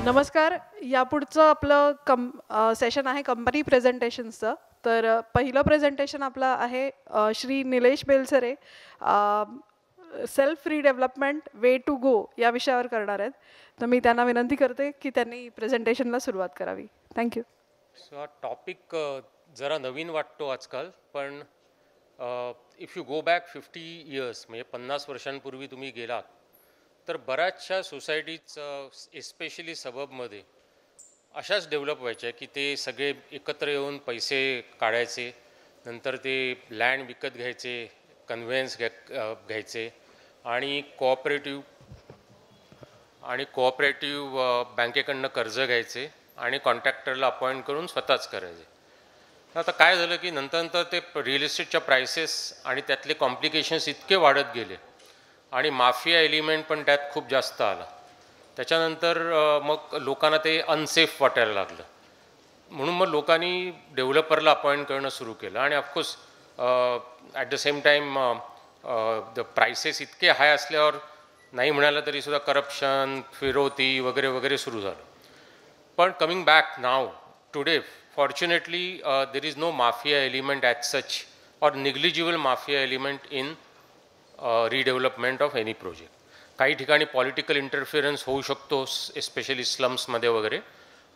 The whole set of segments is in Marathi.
नमस्कार. यापुढचं आपलं सेशन आहे कंपनी प्रेझेंटेशनचं. तर पहिलं प्रेझेंटेशन आपलं आहे Shri Nilesh Belsare self redevelopment way to go या विषयावर करणार आहेत. तर मी त्यांना विनंती करते की त्यांनी प्रेझेंटेशनला सुरुवात करावी. थँक्यू. सो हा टॉपिक जरा नवीन वाटतो आजकाल, पण if you go back 50 years म्हणजे 50 वर्षांपूर्वी तुम्ही गेलात तर बऱ्याचशा सोसायटीज एस्पेशली सबबमध्ये अशाच डेव्हलप व्हायच्या की ते सगळे एकत्र येऊन पैसे काढायचे, नंतर ते लँड विकत घ्यायचे, कन्व्हेन्स घ्यायचे आणि कोऑपरेटिव्ह बँकेकडनं कर्ज घ्यायचे आणि कॉन्ट्रॅक्टरला अपॉइंट करून स्वतःच करायचे. आता काय झालं की नंतर ते रिअल इस्टेटच्या प्राइसेस आणि त्यातले कॉम्प्लिकेशन्स इतके वाढत गेले आणि माफिया एलिमेंट पण त्यात खूप जास्त आला. त्याच्यानंतर मग लोकांना ते अनसेफ वाटायला लागलं, म्हणून मग लोकांनी डेव्हलपरला अपॉइंट करणं सुरू केलं. आणि of course at the same time the prices इतके हाय असल्यावर नाही म्हणालं तरीसुद्धा करप्शन, फिरवती वगैरे वगैरे सुरू झालं. पण coming back now today, fortunately there is no mafia element as such or negligible mafia element in redevelopment of any project. काही ठिकाणी पॉलिटिकल इंटरफिरन्स होऊ शकतो, एस्पेशली स्लम्समध्ये वगैरे,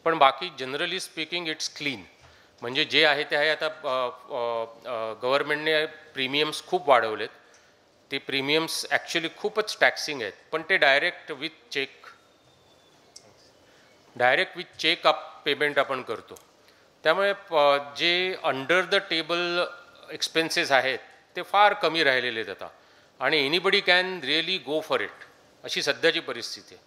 पण बाकी जनरली स्पीकिंग इट्स क्लीन. म्हणजे जे आहे ते आहे. आता गव्हर्नमेंटने प्रीमियम्स खूप वाढवलेत. ते प्रीमियम्स ॲक्च्युली खूपच टॅक्सिंग आहेत, पण ते direct with check up payment आपण करतो. त्यामुळे जे अंडर द टेबल एक्सपेन्सेस आहेत ते फार कमी राहिलेले आहेत आता, आणि anybody can really go for it, अशी सध्याची परिस्थिती आहे.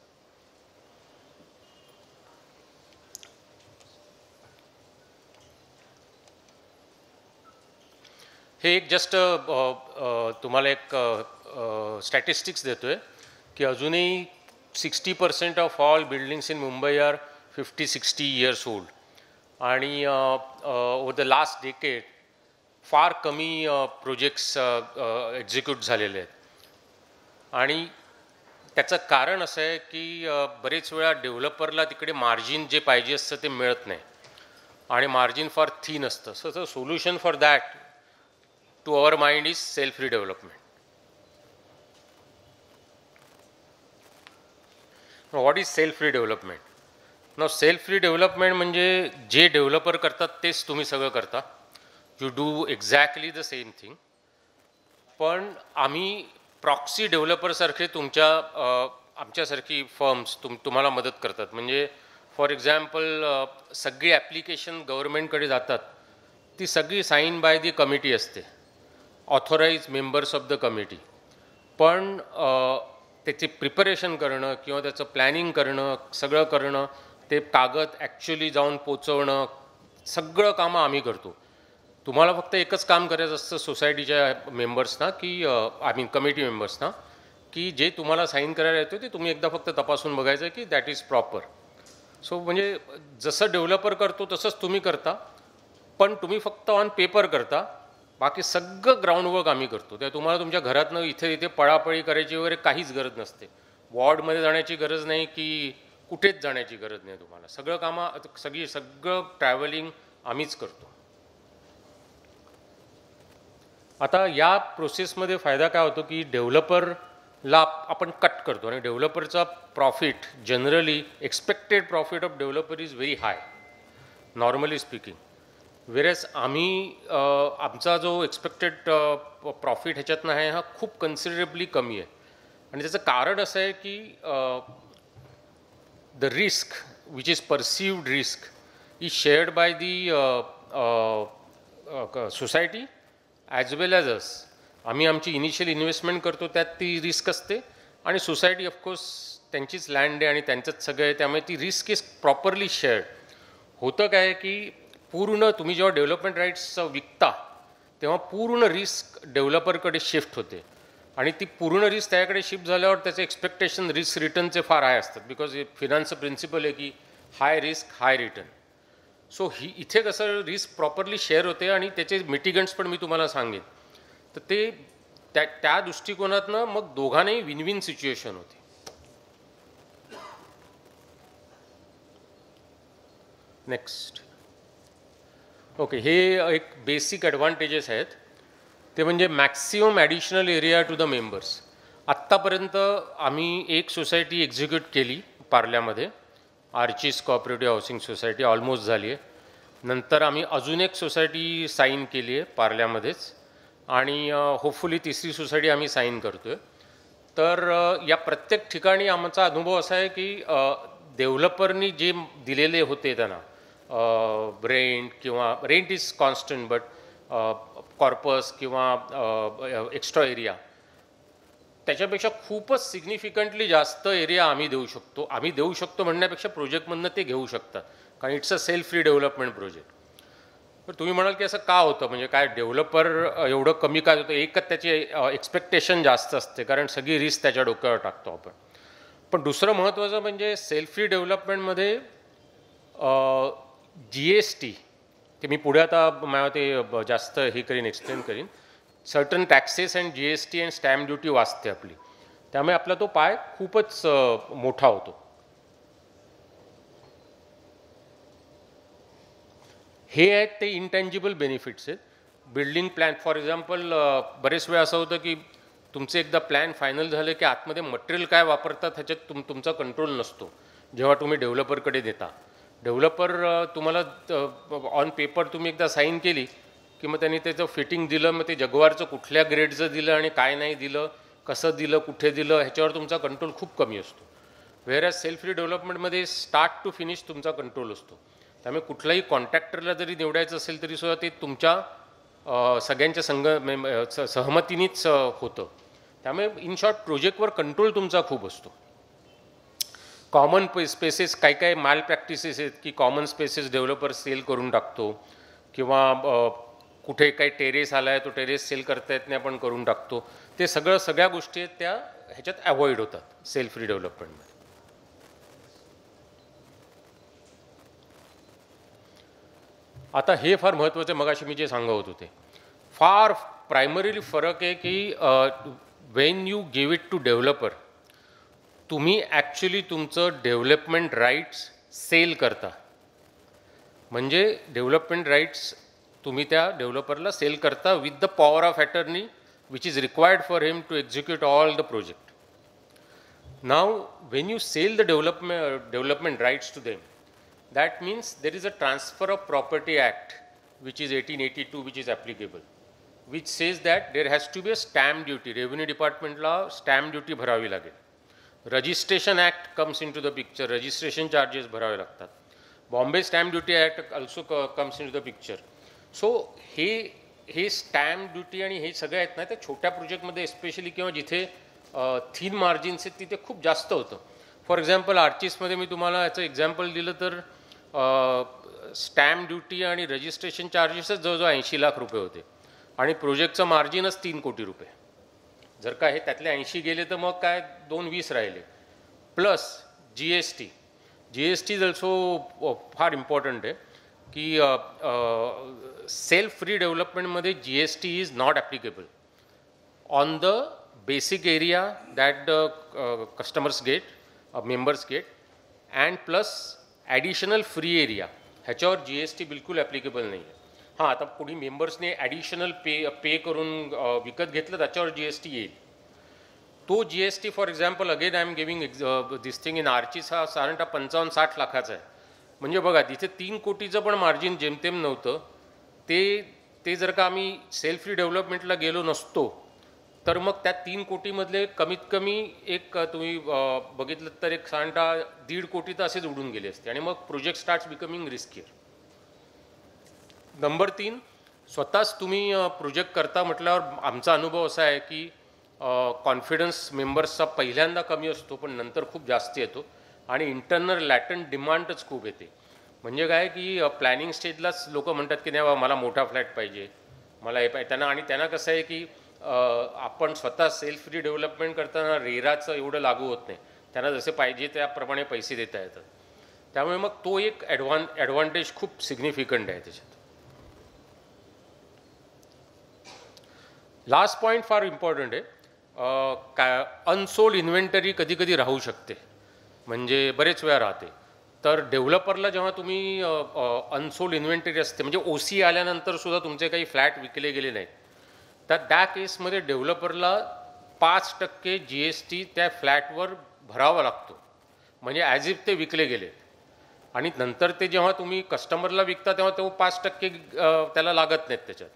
हे एक जस्ट तुम्हाला एक स्टॅटिस्टिक्स देतो आहे की अजूनही 60% of all buildings in Mumbai are 50-60 years old. आणि ओव्हर द लास्ट डेकेड फार कमी प्रोजेक्ट्स एक्झिक्यूट झालेले आहेत. आणि त्याचं कारण असं आहे की बरेच वेळा डेव्हलपरला तिकडे मार्जिन जे पाहिजे असतं ते मिळत नाही, आणि मार्जिन फार थीन असतं. So the solution for that to our mind is self redevelopment. What is self redevelopment? Now self redevelopment म्हणजे जे डेव्हलपर करतात तेच तुम्ही सगळं करता. You do exactly the same thing. पण आम्ही प्रॉक्सी डेव्हलपरसारखे आमच्यासारखी फर्म्स तुम्हाला मदत करतात. म्हणजे फॉर एक्झाम्पल सगळी ॲप्लिकेशन गव्हर्मेंटकडे जातात, ती सगळी साईन बाय दी कमिटी असते, authorise members of the committee. पण त्याची प्रिपरेशन करणं किंवा त्याचं प्लॅनिंग करणं, सगळं करणं, ते कागद ॲक्च्युली जाऊन पोचवणं, सगळं कामं आम्ही करतो. तुम्हाला फक्त एकच काम करायचं असतं सोसायटीच्या मेंबर्सना, की कमिटी मेंबर्सना, की जे तुम्हाला साईन करायला येतो ते तुम्ही एकदा फक्त तपासून बघायचं की दॅट इज प्रॉपर. सो म्हणजे जसं डेव्हलपर करतो तसंच तुम्ही करता, पण तुम्ही फक्त ऑन पेपर करता, बाकी सगळं ग्राउंडवर्क आम्ही करतो. त्या तुम्हाला तुमच्या घरातनं इथे पळापळी करायची वगैरे काहीच गरज नसते. वॉर्डमध्ये जाण्याची गरज नाही की कुठेच जाण्याची गरज नाही. तुम्हाला सगळं ट्रॅव्हलिंग आम्हीच करतो. आता या प्रोसेसमध्ये फायदा काय होतो की डेव्हलपरला आपण कट करतो, आणि डेव्हलपरचा profit generally expected profit of developer is very high normally speaking. Whereas आमचा जो एक्सपेक्टेड प्रॉफिट ह्याच्यातनं आहे हा खूप कन्सिडरेबली कमी आहे. आणि त्याचं कारण असं आहे की the risk which is perceived risk is shared by the society as well as us. आम्ही आमची इनिशियल इन्व्हेस्टमेंट करतो, त्यात ती रिस्क असते, आणि सोसायटी ऑफकोर्स त्यांचीच लँड आहे आणि त्यांचंच सगळं आहे, त्यामुळे ती रिस्क इज प्रॉपरली शेअर्ड. होतं काय की पूर्ण तुम्ही जेव्हा डेव्हलपमेंट राईट्स विकता तेव्हा पूर्ण रिस्क डेव्हलपरकडे शिफ्ट होते, आणि ती पूर्ण रिस्क त्याकडे शिफ्ट झाल्यावर त्याचे एक्सपेक्टेशन रिस्क रिटर्नचे फार हाय असतात. बिकॉज फिनान्सचं प्रिन्सिपल आहे की हाय रिस्क हाय रिटर्न. सो इथे कसं रिस्क प्रॉपरली शेअर होते, आणि त्याचे मिटिगंट्स पण मी तुम्हाला सांगेन. तर ते त्या दृष्टिकोनातनं मग दोघांनाही विन विन सिच्युएशन होते. नेक्स्ट. ओके, हे एक बेसिक ॲडव्हान्टेजेस आहेत. ते म्हणजे maximum additional area to the members. आत्तापर्यंत आम्ही एक सोसायटी एक्झिक्यूट केली पार्ल्यामध्ये, Archis cooperative housing society almost झाली आहे. नंतर आम्ही अजून एक सोसायटी साईन केली आहे पार्ल्यामध्येच, आणि होपफुली तिसरी सोसायटी आम्ही साईन करतो आहे. तर या प्रत्येक ठिकाणी आमचा अनुभव असा आहे की डेव्हलपरनी जे दिलेले होते त्यांना रेंट, किंवा rent is constant but corpus किंवा एक्स्ट्रा एरिया, त्याच्यापेक्षा खूपच सिग्निफिकंटली जास्त एरिया आम्ही देऊ शकतो. आम्ही देऊ शकतो म्हणण्यापेक्षा प्रोजेक्टमधनं ते घेऊ शकतात, कारण it's a self redevelopment project. तर तुम्ही म्हणाल की असं का होतं, म्हणजे काय डेव्हलपर एवढं कमी काय होतं? एकच त्याची एक्सपेक्टेशन जास्त असते, कारण सगळी रिस्क त्याच्या डोक्यावर टाकतो आपण. पण दुसरं महत्त्वाचं म्हणजे सेल्फ रिडेव्हलपमेंटमध्ये GST, ते मी पुढे आता मला ते जास्त हे करीन, एक्सप्लेन करीन. Certain taxes and GST and stamp duty वाचते आपली, त्यामुळे आपला तो पाय खूपच मोठा होतो. हे आहेत ते इंटँजिबल बेनिफिट्स आहेत. बिल्डिंग प्लॅन फॉर एक्झाम्पल, बरेच वेळा असं होतं की तुमचे एकदा प्लॅन फायनल झाले की आतमध्ये मटेरियल काय वापरतात ह्याच्यात तुमचा कंट्रोल नसतो. जेव्हा तुम्ही डेव्हलपरकडे देता, डेव्हलपर तुम्हाला ऑन पेपर तुम्ही एकदा साईन केली की मग त्यांनी त्याचं फिटिंग दिलं, मग ते जगवारचं कुठल्या ग्रेडचं दिलं आणि काय नाही दिलं, कसं दिलं, कुठे दिलं, ह्याच्यावर तुमचा कंट्रोल खूप कमी असतो. व्हेअरएज सेल्फ रिडेव्हलपमेंटमध्ये स्टार्ट टू फिनिश तुमचा कंट्रोल असतो. त्यामुळे कुठल्याही कॉन्ट्रॅक्टरला जरी निवडायचं असेल तरीसुद्धा ते तुमच्या सगळ्यांच्या सहमतीनेच होतं. त्यामुळे इन शॉर्ट प्रोजेक्टवर कंट्रोल तुमचा खूप असतो. कॉमन स्पेसेस, काही काही माल प्रॅक्टिसेस आहेत की कॉमन स्पेसेस डेव्हलपर सेल करून टाकतो, किंवा कुठे काही टेरेस आला आहे तो टेरेस सेल करता येत नाही आपण करून टाकतो. ते सगळ्या गोष्टी आहेत त्या ह्याच्यात अवॉइड होतात सेल्फ रिडेव्हलपमेंटमध्ये. आता हे फार महत्त्वाचं, मगाशी मी जे सांगत होते, फार प्रायमरीली फरक आहे की when you give it to developer, तुम्ही ॲक्च्युली तुमचं डेव्हलपमेंट राईट्स सेल करता. म्हणजे डेव्हलपमेंट राईट्स तुम्ही त्या डेव्हलपरला सेल करता with the power of attorney which is required for him to execute all the project. Now when you sell the development rights to them, that means there is a Transfer of Property Act which is 1882 which is applicable, which says that there has to be a stamp duty. Revenue Department ला stamp duty भरावी लागेल. Registration Act comes into the picture, registration charges भरावे लागतात. Bombay Stamp Duty Act also comes into the picture. So हे स्टॅम्प ड्युटी आणि हे सगळं आहेत ना, ते छोट्या प्रोजेक्टमध्ये एस्पेशली किंवा जिथे थिन मार्जिन्स आहेत तिथे खूप जास्त होतं. फॉर एक्झाम्पल आर्चिसमध्ये मी तुम्हाला याचं एक्झाम्पल दिलं तर स्टॅम्प ड्युटी आणि रजिस्ट्रेशन चार्जेसच जवळजवळ 80 लाख रुपये होते, आणि प्रोजेक्टचं मार्जिनच 3 कोटी रुपये. जर का हे त्यातले 80 गेले तर मग काय 220 राहिले, plus GST. GST is also फार इम्पॉर्टंट आहे की सेल्फ रिडेव्हलपमेंटमध्ये GST is not applicable on the basic area that the customers get, members get, and plus additional free area, ह्याच्यावर GST बिलकुल ॲप्लिकेबल नाही आहे. हां, आता कोणी मेंबर्सने ॲडिशनल पे करून विकत घेतलं त्याच्यावर GST येईल. तो GST for example again I am giving this thing in Archies, हा साधारणतः 55-60 लाखाचा आहे. म्हणजे बघा, तिथे 3 कोटीचं पण मार्जिन जेमतेम नव्हतं. ते जर का आम्ही सेल्फ रिडेव्हलपमेंटला गेलो नसतो तर मग त्या 3 कोटीमधले कमीत कमी एक तुम्ही बघितलं तर एक साधारणतः 1.5 कोटी तर असेच उडून गेले असते, आणि मग project starts becoming riskier. Number 3, स्वतःच तुम्ही प्रोजेक्ट करता म्हटल्यावर आमचा अनुभव असा आहे की कॉन्फिडन्स मेंबर्सचा पहिल्यांदा कमी असतो, पण नंतर खूप जास्त येतो, आणि इंटरनल लॅटंट डिमांडच खूप येते. म्हणजे काय की प्लॅनिंग स्टेजलाच लोक म्हणतात की नाही बाबा मला मोठा फ्लॅट पाहिजे, मला हे पाहिजे. त्यांना कसं आहे की आपण स्वतः सेल्फ रिडेव्हलपमेंट करताना रेराचं एवढं लागू होत नाही, त्यांना जसे पाहिजे त्याप्रमाणे पैसे देता येतात. त्यामुळे मग तो एक ॲडव्हान्टेज खूप सिग्निफिकंट आहे त्याच्यात. लास्ट पॉईंट फार इम्पॉर्टंट आहे. अनसोल्ड इन्व्हेंटरी कधी कधी राहू शकते, म्हणजे बरेच वेळा राहते. तर डेव्हलपरला जेव्हा तुम्ही अनसोल्ड इन्व्हेंटरी असते म्हणजे OC आल्यानंतर सुद्धा तुमचे काही फ्लॅट विकले गेले नाहीत, तर त्या केसमध्ये डेव्हलपरला 5% GST त्या फ्लॅटवर भरावा लागतो, म्हणजे ॲज इफ ते विकले गेले. आणि नंतर ते जेव्हा तुम्ही कस्टमरला विकता तेव्हा तो 5% त्याला लागत नाहीत त्याच्यात.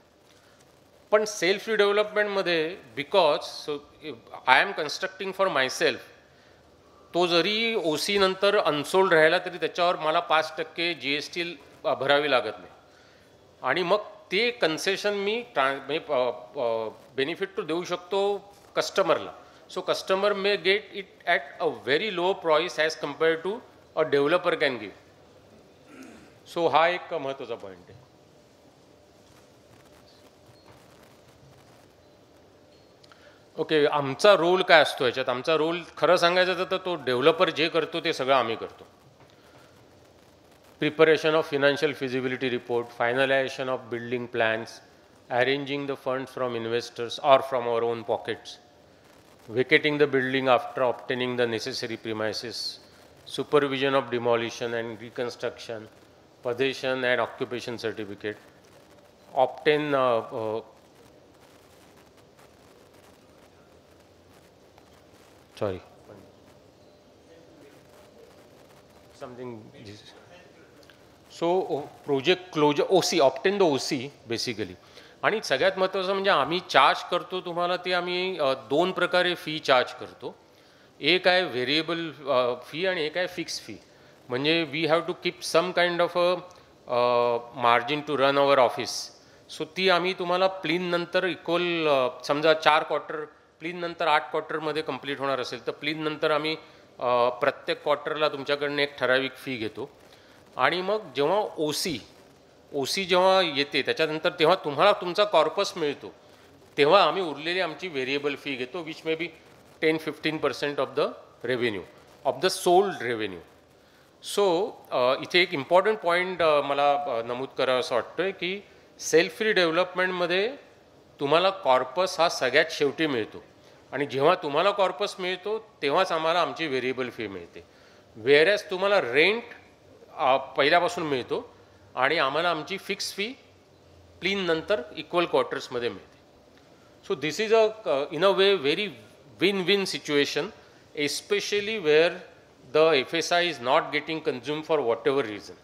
पण सेल्फ रिडेव्हलपमेंटमध्ये because I am constructing for myself, तो जरी OC नंतर अनसोल्ड राहिला तरी त्याच्यावर मला 5% GST भरावी लागत नाही. आणि मग ते कन्सेशन मी बेनिफिट तो देऊ शकतो कस्टमरला. So customer may get it at a very low price as compare to a developer can give. So हा एक महत्त्वाचा पॉईंट आहे. ओके, आमचा रोल काय असतो याच्यात? आमचा रोल खरं सांगायचं तर तो डेव्हलपर जे करतो ते सगळं आम्ही करतो. Preparation of financial feasibility report, finalisation of building plans, arranging the funds from investors or from our own pockets, vacating the building after obtaining the necessary premises, supervision of demolition and reconstruction, possession and occupation certificate, obtain sorry, something. So project closure, OC, obtain the OC basically. आणि सगळ्यात महत्त्वाचं म्हणजे आम्ही चार्ज करतो तुम्हाला ते आम्ही 2 प्रकारे फी चार्ज करतो. एक आहे व्हेरिएबल फी आणि एक आहे फिक्स फी. म्हणजे we have to keep some kind of a margin to run our office. So ती आम्ही तुम्हाला प्लीन नंतर इक्वल, समजा 4 क्वार्टर प्लीन नंतर 8 क्वार्टरमध्ये कंप्लीट होणार असेल तर प्लीन नंतर आम्ही प्रत्येक क्वार्टरला तुमच्याकडनं एक ठराविक फी घेतो. आणि मग जेव्हा OC जेव्हा येते त्याच्यानंतर तेव्हा तुम्हाला तुमचा कॉर्पस मिळतो तेव्हा आम्ही उरलेली आमची व्हेरिएबल फी घेतो, which may be 10-15% of the revenue of the sold revenue. So इथे एक इम्पॉर्टंट पॉईंट मला नमूद करावं असं वाटतं आहे की सेल्फ रिडेव्हलपमेंटमध्ये तुम्हाला कॉर्पस हा सगळ्यात शेवटी मिळतो आणि जेव्हा तुम्हाला कॉर्पस मिळतो तेव्हाच आम्हाला आमची व्हेरिएबल फी मिळते. वेअरॅज तुम्हाला रेंट पहिल्यापासून मिळतो आणि आम्हाला आमची फिक्स फी प्लीन नंतर इक्वल क्वार्टर्समध्ये मिळते. So this is in a way very win-win situation, especially where the FSI is not getting consume for whatever reason.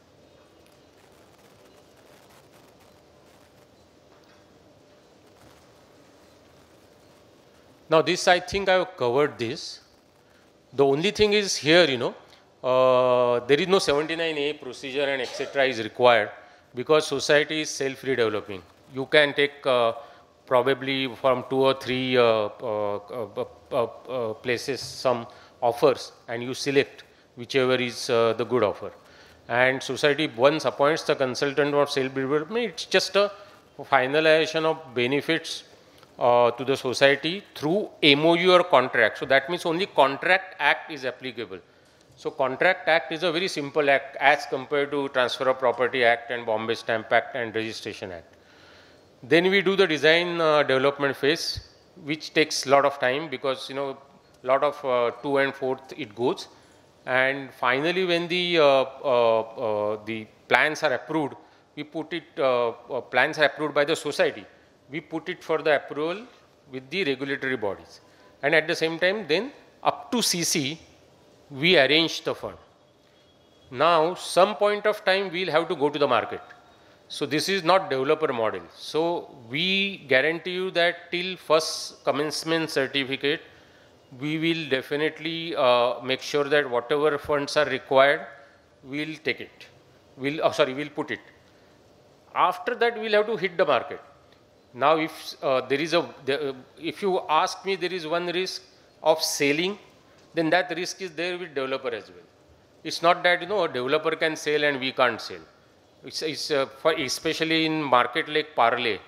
Now this, I think I have covered this. The only thing is here, there is no 79A procedure and etc. is required because society is self-redeveloping. You can take probably from 2 or 3 places some offers and you select whichever is the good offer. And society once appoints the consultant for self-development, it's just a finalization of benefits to the society through MOU or contract. So that means only Contract Act is applicable. So Contract Act is a very simple act as compared to Transfer of Property Act and Bombay Stamp Act and Registration Act. Then we do the design development phase, which takes a lot of time because lot of 2 and 4th it goes. And finally, when the plans are approved, we put it. Plans are approved by the society. We put it for the approval with the regulatory bodies, and at the same time, then up to CC, we arrange the fund. Now, some point of time, we'll have to go to the market. So this is not developer model. So we guarantee you that till first commencement certificate, we will definitely make sure that whatever funds are required, we'll take it. We'll put it. After that, we'll have to hit the market. Now, if if you ask me, there is one risk of selling, then that risk is there with developer as well. It's not that a developer can sell and we can't sell. It's for especially in market like Parle.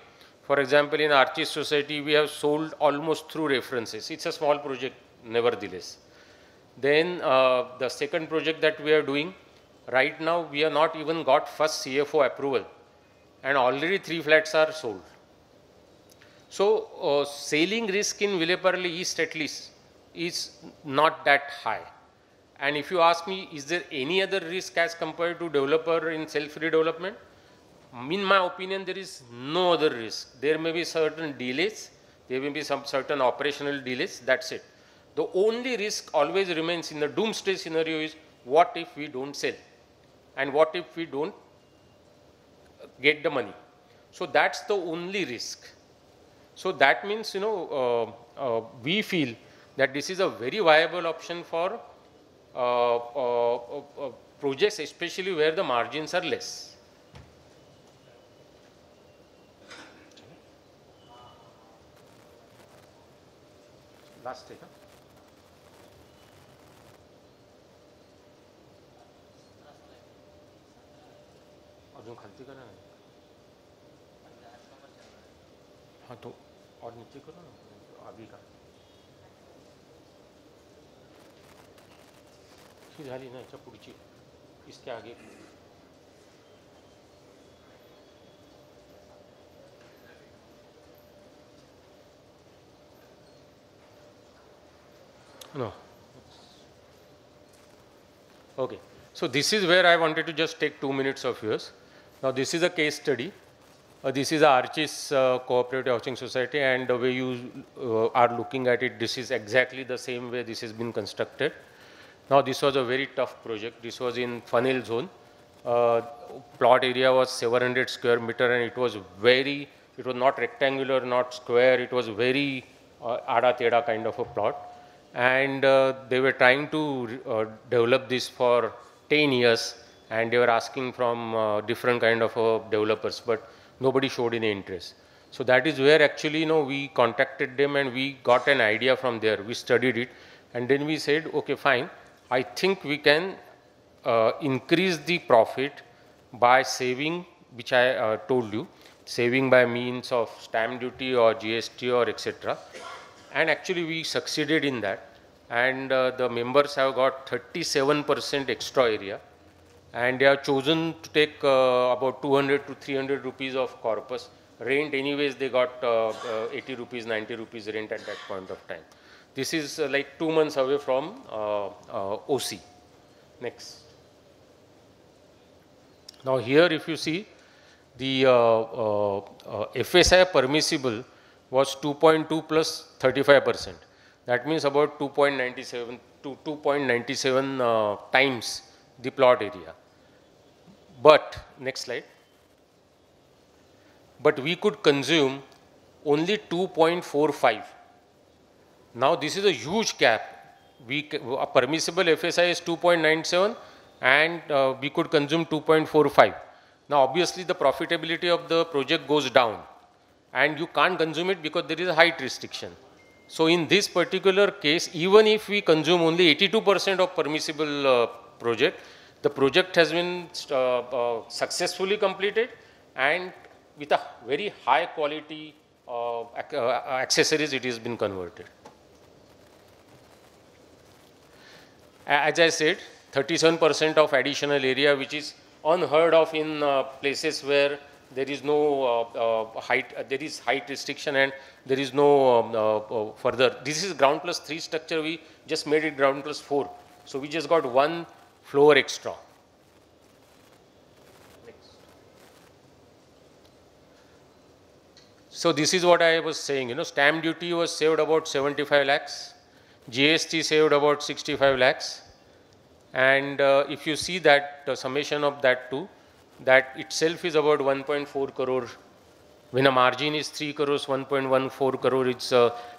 For example, in Archis Society, we have sold almost through references. It's a small project, nevertheless. Then the second project that we are doing, right now we have not even got first CFO approval, and already 3 flats are sold. So selling risk in Vileparle East at least is not that high. And if you ask me, is there any other risk as compared to developer in self-redevelopment? In my opinion, there is no other risk. There may be certain delays, there may be some certain operational delays, that's it. The only risk always remains in the doomsday scenario is what if we don't sell? And what if we don't get the money? So that's the only risk. So that means, we feel that this is a very viable option for projects, especially where the margins are less. Last take, अजून खालती करा ना. हाँ तो और नीचे करो ना आगे का ही झाली ना याच्या पुढची इसके आगे no. Okay, so this is where I wanted to just take 2 minutes of yours. Now this is a case study. This is Archis Cooperative Housing Society, and the way you are looking at it, this is exactly the same way this has been constructed. Now this was a very tough project. This was in Fanil zone. Plot area was 700 square meter, and it was not rectangular, not square, it was very ada teda kind of a plot. And they were trying to develop this for 10 years, and they were asking from different kind of developers, but nobody showed any interest. So that is where actually, we contacted them and we got an idea from there. We studied it, and then we said, okay, fine, I think we can increase the profit by saving, which I told you, saving by means of stamp duty or GST or etc. And actually we succeeded in that, and the members have got 37% extra area, and they have chosen to take about 200 to 300 rupees of corpus rent. Anyways, they got 80 rupees, 90 rupees rent at that point of time. This is like 2 months away from OC. Next. Now here, if you see, the FSI permissible was 2.2 plus 35%. That means about 2.97 to 2.97 times the plot area. But, next slide. But we could consume only 2.45. Now this is a huge gap. A permissible FSI is 2.97, and we could consume 2.45. Now obviously the profitability of the project goes down, and you can't consume it because there is a height restriction. So in this particular case, even if we consume only 82% of permissible project, the project has been successfully completed, and with a very high quality accessories it has been converted. As I said, 37% of additional area, which is unheard of in places where there is no height, there is height restriction, and there is no further. This is ground plus 3 structure. We just made it ground plus 4. So we just got 1 floor extra. Next. So this is what I was saying. Stamp duty was saved about 75 lakhs. GST saved about 65 lakhs. And if you see that summation of that too, that itself is about 1.4 crore. When a margin is 3 crores, 1.14 crore, it's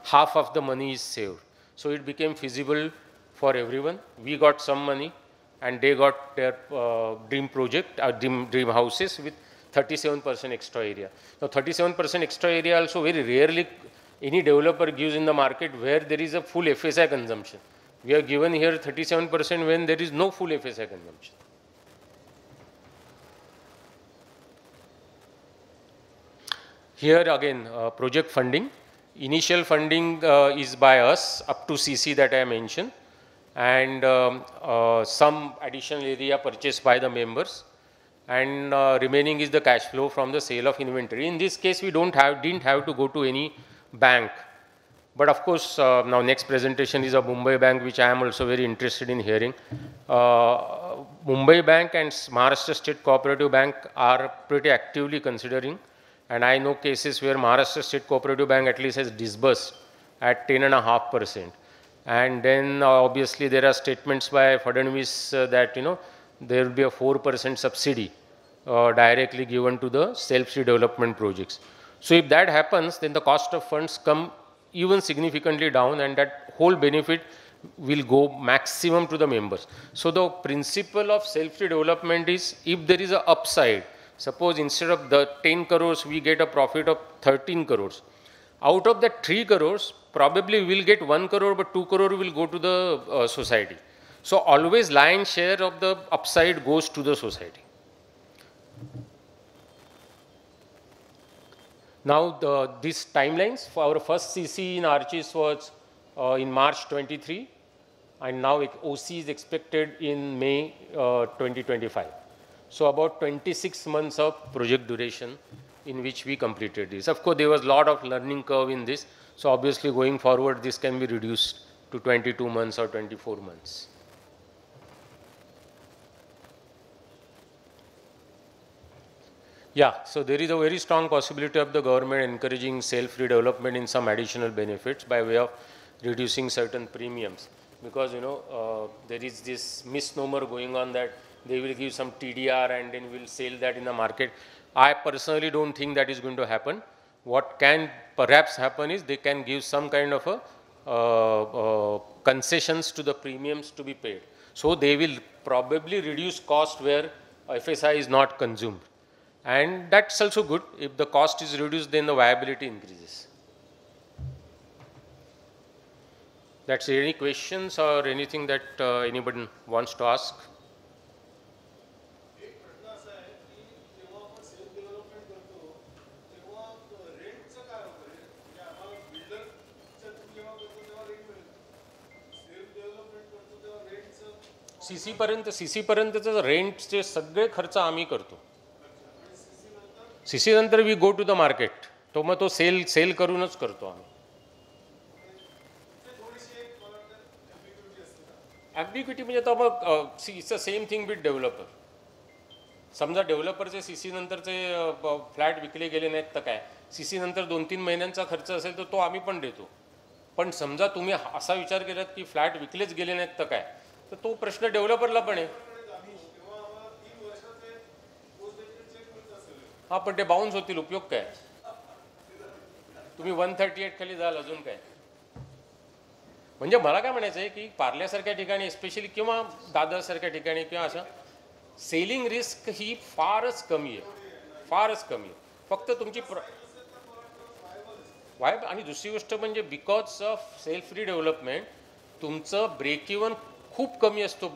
half of the money is saved. So it became feasible for everyone. We got some money, and they got their dream project, dream houses with 37% extra area. Now 37% extra area also very rarely any developer gives in the market where there is a full FSI consumption. We are given here 37% when there is no full FSI consumption. Here again, project funding. Initial funding is by us up to CC that I mentioned, and some additional area purchased by the members, and remaining is the cash flow from the sale of inventory. In this case, we didn't have to go to any bank, But of course, now next presentation is of Mumbai Bank, which I am also very interested in hearing. Mumbai Bank and Maharashtra State Cooperative Bank are pretty actively considering, and I know cases where Maharashtra State Cooperative Bank at least has disbursed at 10.5%. And then obviously there are statements by Fadnavis that there will be a 4% subsidy directly given to the self-redevelopment projects. So if that happens, then the cost of funds come even significantly down, and that whole benefit will go maximum to the members. So the principle of self-redevelopment is, if there is an upside, suppose instead of the 10 crores we get a profit of 13 crores, out of that 3 crores probably we'll get 1 crore, but 2 crore will go to the society. So always lion's share of the upside goes to the society. Now these timelines for our first CC in Archis was in March 23, and now OC is expected in May 2025. So about 26 months of project duration in which we completed this. Of course, there was a lot of learning curve in this. So obviously going forward, this can be reduced to 22 months or 24 months. Yeah, so there is a very strong possibility of the government encouraging self-redevelopment in some additional benefits by way of reducing certain premiums. Because there is this misnomer going on that they will give some TDR and then will sell that in the market. I personally don't think that is going to happen. What can perhaps happen is they can give some kind of a concessions to the premiums to be paid. So they will probably reduce cost where FSI is not consumed. And that's also good. If the cost is reduced, then the viability increases. That's any questions or anything that anybody wants to ask? CC पर्यंतचं रेंटचे सगळे खर्च आम्ही करतो. सीसी नंतर we go to the market. तो मग तो सेल करूनच करतो आम्ही. ॲम्बिग्युटी म्हणजे तो मग it's a same thing with developer. समजा डेव्हलपरचे सीसी नंतरचे फ्लॅट विकले गेले नाहीत तर काय, सीसी नंतर 2-3 महिन्यांचा खर्च असेल तर तो आम्ही पण देतो. पण समजा तुम्ही असा विचार केलात की फ्लॅट विकलेच गेले नाहीत तर काय, तर तो प्रश्न डेव्हलपरला पण आहे. हां, पण ते बाउन्स होतील, उपयोग काय. तुम्ही 138 खाली जाल, अजून काय. म्हणजे मला काय म्हणायचं आहे की पार्ल्यासारख्या ठिकाणी स्पेशली किंवा दादरसारख्या ठिकाणी किंवा असं सेलिंग रिस्क ही फारच कमी आहे, फारच कमी आहे. फक्त तुमची वाईब. आणि दुसरी गोष्ट म्हणजे बिकॉज ऑफ सेल्फ रिडेव्हलपमेंट तुमचं ब्रेक इवन खूप कमी असतो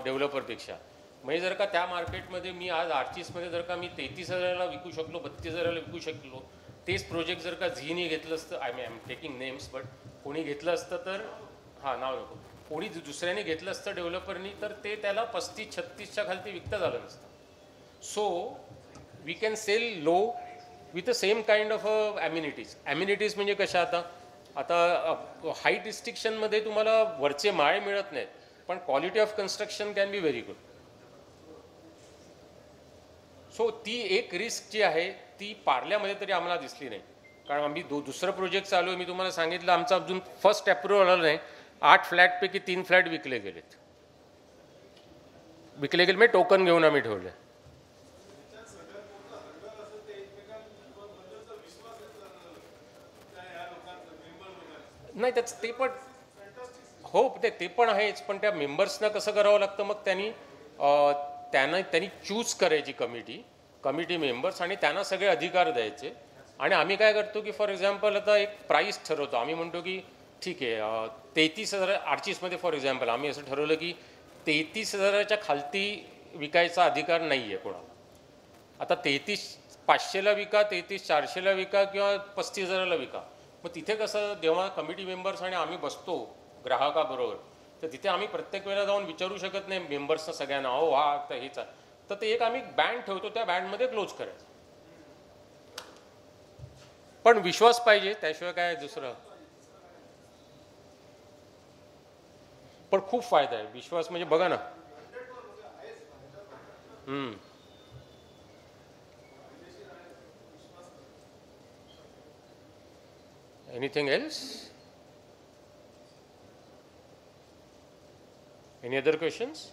डेव्हलपरपेक्षा. म्हणजे जर का त्या मार्केटमध्ये मी आज आर्चिसमध्ये जर का मी 33,000ला विकू शकलो, 32,000ला विकू शकलो, तेच प्रोजेक्ट जर का झीनी घेतलं असतं, I am taking names, but कोणी घेतलं असतं तर, हां नाव नको, कोणी दुसऱ्याने घेतलं असतं डेव्हलपरनी, तर ते त्याला 35-36च्या खालती विकता झालं नसतं. So we can sell low with the same kind of amenities. Amenities म्हणजे कशा, आता हाईट रिस्ट्रिक्शनमध्ये तुम्हाला वरचे माळे मिळत नाहीत, पण quality of construction can be very good. So ती एक रिस्क जी आहे ती पार्ल्यामध्ये तरी आम्हाला दिसली नाही. कारण आम्ही दुसरं प्रोजेक्ट चालू आहे, मी तुम्हाला सांगितलं आमचा अजून फर्स्ट अप्रुव्हल आलं नाही. 8 फ्लॅटपैकी 3 फ्लॅट विकले गेलेत. म्हणजे टोकन घेऊन आम्ही ठेवले. नाही त्याच ते पण हो, ते पण आहेच, पण त्या मेंबर्सना कसं करावं लागतं, मग त्यांनी चूज करायची कमिटी मेंबर्स, आणि त्यांना सगळे अधिकार द्यायचे. आणि आम्ही काय करतो की फॉर एक्झाम्पल आता एक प्राईस ठरवतो. आम्ही म्हणतो की ठीक आहे 33,000 आर्चिसमध्ये फॉर एक्झाम्पल आम्ही असं ठरवलं की 33,000च्या खालती विकायचा अधिकार नाही आहे कोणाला. आता 33,500ला विका, 33,400ला विका किंवा 35,000ला विका. मग तिथे कसं जेव्हा कमिटी मेंबर्स आणि आम्ही बसतो ग्राहकाबरोबर, तर तिथे आम्ही प्रत्येक वेळेला जाऊन विचारू शकत नाही मेंबर्सना सगळ्यांना, हो हा तर हेच आहे. तर ते एक आम्ही बँड ठेवतो, त्या बँडमध्ये क्लोज करायचं. पण विश्वास पाहिजे, त्याशिवाय काय दुसरं. पण खूप फायदा आहे. विश्वास म्हणजे बघा ना. Anything else? Any other questions?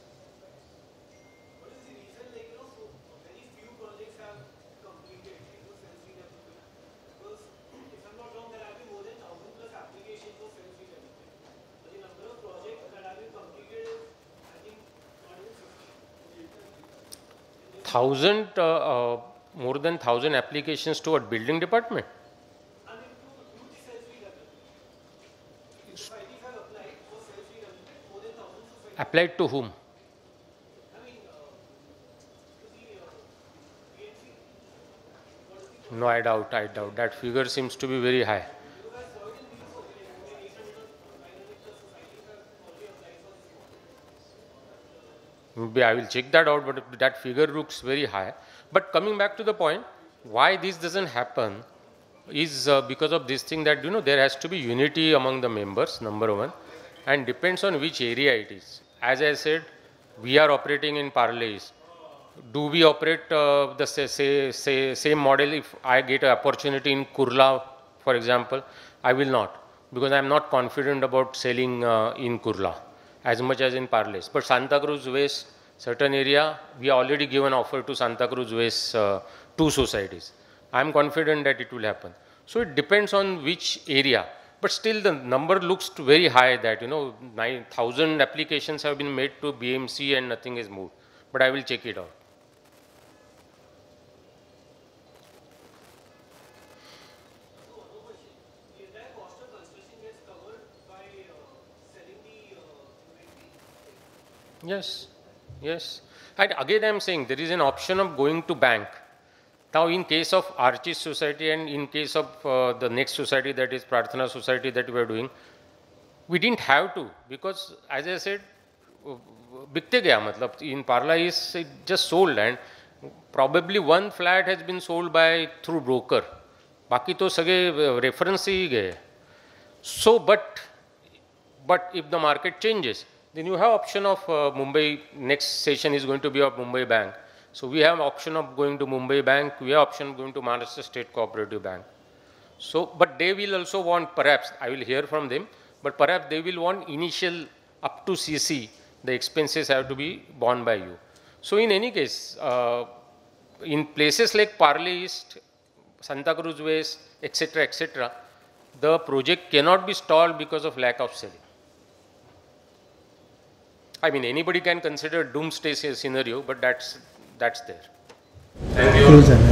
More than 1,000 applications to a building department. Applied to whom? No, I doubt. That figure seems to be very high. Maybe I will check that out, but that figure looks very high. But coming back to the point, why this doesn't happen is because of this thing that, there has to be unity among the members, number one, and depends on which area it is. As I said, we are operating in Parle East. Do we operate the same model if I get an opportunity in Kurla, for example? I will not, because I am not confident about selling in Kurla as much as in Parle East. But Santa Cruz West, certain area, we already given offer to Santa Cruz West 2 societies. I am confident that it will happen. So it depends on which area. But still the number looks very high that, 9,000 applications have been made to BMC and nothing is moved. But I will check it out. Yes, yes. And again I am saying there is an option of going to bank. Now in case of Archis Society and in case of the next society, that is Prarthana Society that we are doing, we didn't have to, because as I said, बिकते गया, मतलब in Parla is it just sold, and probably one flat has been sold by through broker. बाकी तो सगे reference ही गए. So but if the market changes, then you have option of Mumbai. Next session is going to be of Mumbai Bank. So we have option of going to Mumbai Bank. We have option of going to Maharashtra State Cooperative Bank. So, but they will also want, perhaps I will hear from them, but perhaps they will want initial up to CC. The expenses have to be borne by you. So in any case, in places like Parle East, Santa Cruz West, etc., the project cannot be stalled because of lack of selling. I mean, anybody can consider doomsday scenario, but that's there. Thank you.